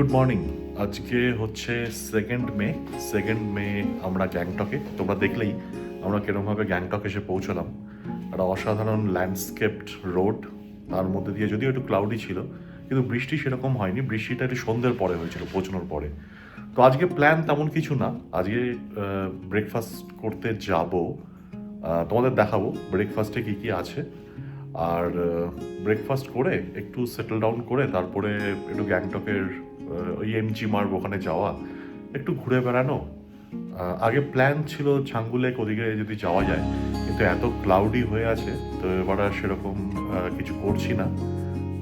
Good morning. আজকে হচ্ছে 2nd মে আমরা গ্যাংটকে, তোমরা দেখলেই আমরা কিরমভাবে গ্যাংটক এসে পৌঁছলাম। একটা অসাধারণ ল্যান্ডস্কেপড রোড, তার মধ্যে দিয়ে যদিও একটু ক্লাউডি ছিল, কিন্তু বৃষ্টি সেরকম হয়নি। বৃষ্টিটা একটু সন্ধ্যের পরে হয়েছিল, পৌঁছানোর পরে। তো আজকে প্ল্যান তেমন কিছু না, আজকে ব্রেকফাস্ট করতে যাব, তোমাদের দেখাবো ব্রেকফাস্টে কী কী আছে। আর ব্রেকফাস্ট করে একটু সেটেল ডাউন করে তারপরে একটু গ্যাংটকের ওই এমজি মার্গ ওখানে যাওয়া, একটু ঘুরে বেড়ানো। আগে প্ল্যান ছিল ছাঙ্গুলেক ওদিকে যদি যাওয়া যায়, কিন্তু এত ক্লাউডি হয়ে আছে, তো এবার আর সেরকম কিছু করছি না।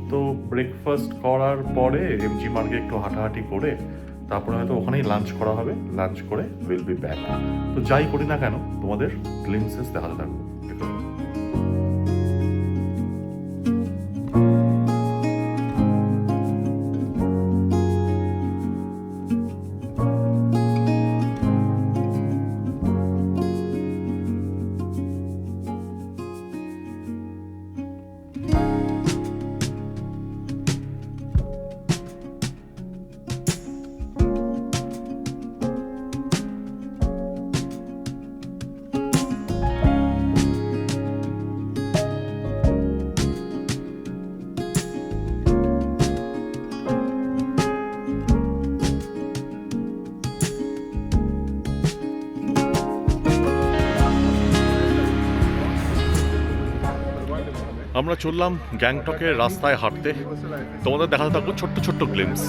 তো ব্রেকফাস্ট করার পরে এমজি মার্গে একটু হাঁটাহাঁটি করে তারপরে হয়তো ওখানেই লাঞ্চ করা হবে। লাঞ্চ করে উইল বি ব্যাক। তো যাই করি না কেন, তোমাদের গ্লিমসেস দেখাতে থাকবো। আমরা চললাম গ্যাংটকের রাস্তায় হাঁটতে, তোমাদের দেখাতে থাকবো ছোট্ট ছোট্ট গ্লিমস।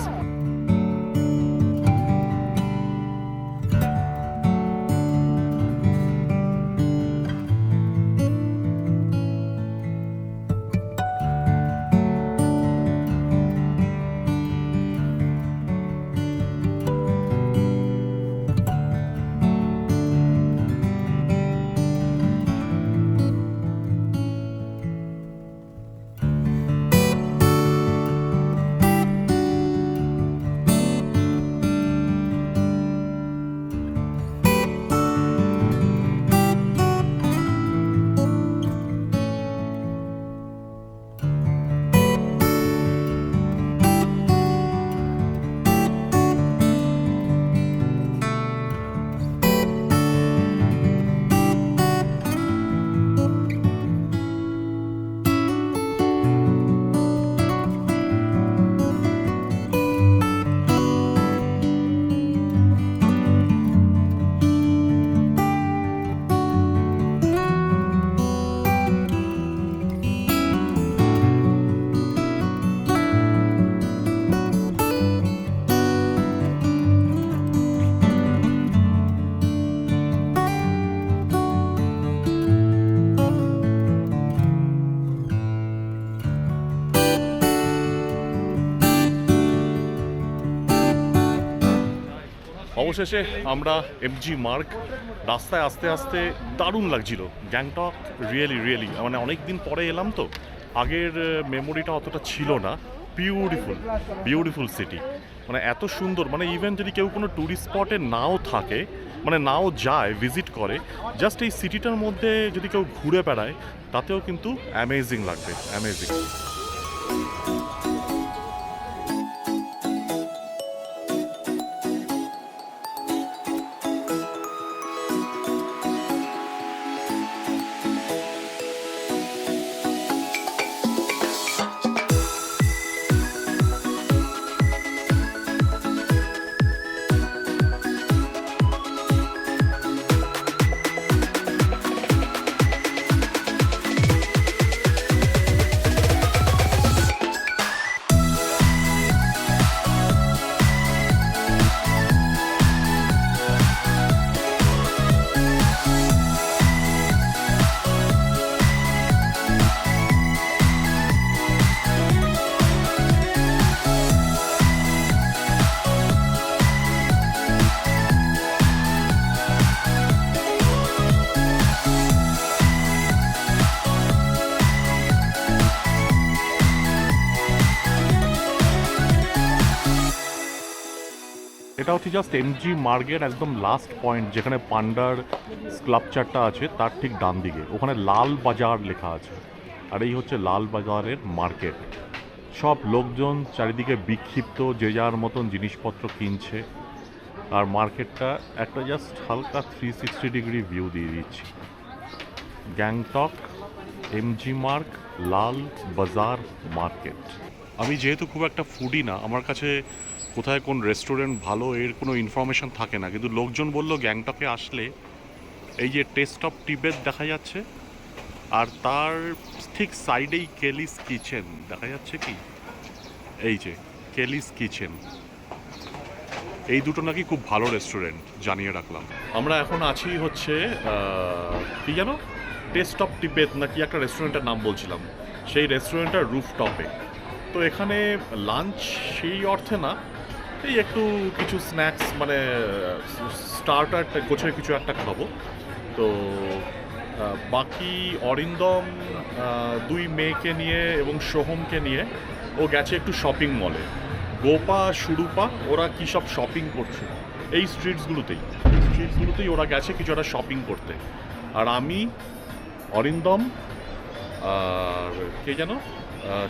অবশেষে আমরা এমজি মার্গ রাস্তায় আস্তে আস্তে দারুণ লাগছিল। গ্যাংটক রিয়েলি মানে অনেক দিন পরে এলাম তো, আগের মেমোরিটা অতটা ছিল না। বিউটিফুল সিটি, মানে এত সুন্দর। মানে ইভেন যদি কেউ কোনো ট্যুরিস্ট স্পটে নাও থাকে, মানে নাও যায়, ভিজিট করে, জাস্ট এই সিটিটার মধ্যে যদি কেউ ঘুরে বেড়ায়, তাতেও কিন্তু অ্যামেজিং লাগবে, অ্যামেজিং। এটা হচ্ছে জাস্ট এমজি মার্গের একদম লাস্ট পয়েন্ট, যেখানে পান্ডার স্কাল্পচারটা আছে তার ঠিক ডান দিকে, ওখানে লাল বাজার লেখা আছে। আর এই হচ্ছে লাল বাজারের মার্কেট। সব লোকজন চারিদিকে বিক্ষিপ্ত, যে যার মতন জিনিসপত্র কিনছে, আর মার্কেটটা একটা জাস্ট হালকা 360 ডিগ্রি ভিউ দিয়ে দিচ্ছি। গ্যাংটক এমজি মার্গ লাল বাজার মার্কেট। আমি যেহেতু খুব একটা ফুডি না, আমার কাছে কোথায় কোন রেস্টুরেন্ট ভালো এর কোনো ইনফরমেশন থাকে না, কিন্তু লোকজন বলল গ্যাংটকে আসলে এই যে টেস্ট অফ টিবেট দেখা যাচ্ছে, আর তার ঠিক সাইডেই কেলিস কিচেন দেখা যাচ্ছে, কি এই যে কেলিস কিচেন, এই দুটো নাকি খুব ভালো রেস্টুরেন্ট, জানিয়ে রাখলাম। আমরা এখন আছি হচ্ছে কি জানো, টেস্ট অফ টিবেট নাকি একটা রেস্টুরেন্টের নাম বলছিলাম, সেই রেস্টুরেন্টের রুফটপে। তো এখানে লাঞ্চ সেই অর্থে না, এই একটু কিছু স্ন্যাক্স মানে স্টার্টার গোছের কিছু একটা খাবো। তো বাকি অরিন্দম দুই মেয়েকে নিয়ে এবং সোহমকে নিয়ে ও গেছে একটু শপিং মলে। গোপা সুরূপা ওরা কী সব শপিং করছে এই স্ট্রিটসগুলোতেই ওরা গেছে কিছু একটা শপিং করতে। আর আমি, অরিন্দম, আর কে যেন,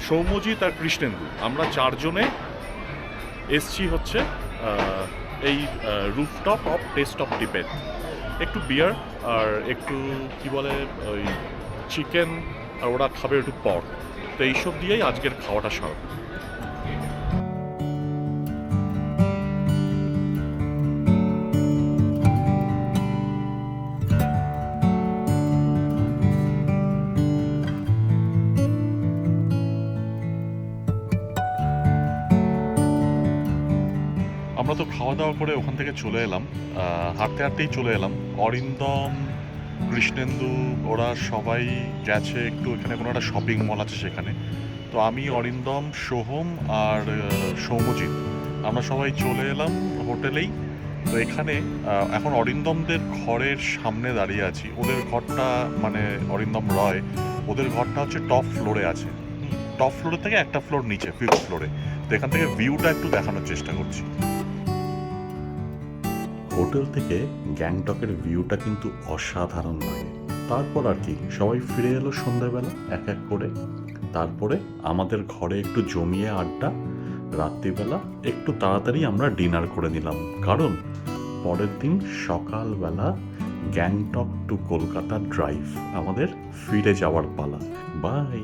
সৌম্যজিৎ আর কৃষ্ণেন্দু, আমরা চারজনে এসছি হচ্ছে এই rooftop of test of Tibet. একটু বিয়ার আর একটু কি বলে ওই চিকেন, আর ওরা খাবে একটু পর্ক। তো এইসব দিয়েই আজকের খাওয়াটা সারব। আমরা তো খাওয়া দাওয়া করে ওখান থেকে চলে এলাম, হাঁটতে হাঁটতেই চলে এলাম। অরিন্দম, কৃষ্ণেন্দু ওরা সবাই গেছে একটু, এখানে কোনো একটা শপিং মল আছে সেখানে। তো আমি, অরিন্দম, সোহম আর সৌম্যজিৎ আমরা সবাই চলে এলাম হোটেলেই। তো এখানে এখন অরিন্দমদের ঘরের সামনে দাঁড়িয়ে আছি। ওদের ঘরটা মানে অরিন্দম রয়, ওদের ঘরটা হচ্ছে টপ ফ্লোরে আছে, টপ ফ্লোরের থেকে একটা ফ্লোর নিচে, 5th ফ্লোরে। তো এখান থেকে ভিউটা একটু দেখানোর চেষ্টা করছি। হোটেল থেকে গ্যাংটকের ভিউটা কিন্তু অসাধারণ লাগে। তারপর আর কি, সবাই ফিরে এলো সন্ধ্যাবেলা এক এক করে। তারপরে আমাদের ঘরে একটু জমিয়ে আড্ডা। রাত্রিবেলা একটু তাড়াতাড়ি আমরা ডিনার করে নিলাম, কারণ পরের দিন সকালবেলা গ্যাংটক টু কলকাতা ড্রাইভ, আমাদের ফিরে যাওয়ার পালা। বাই।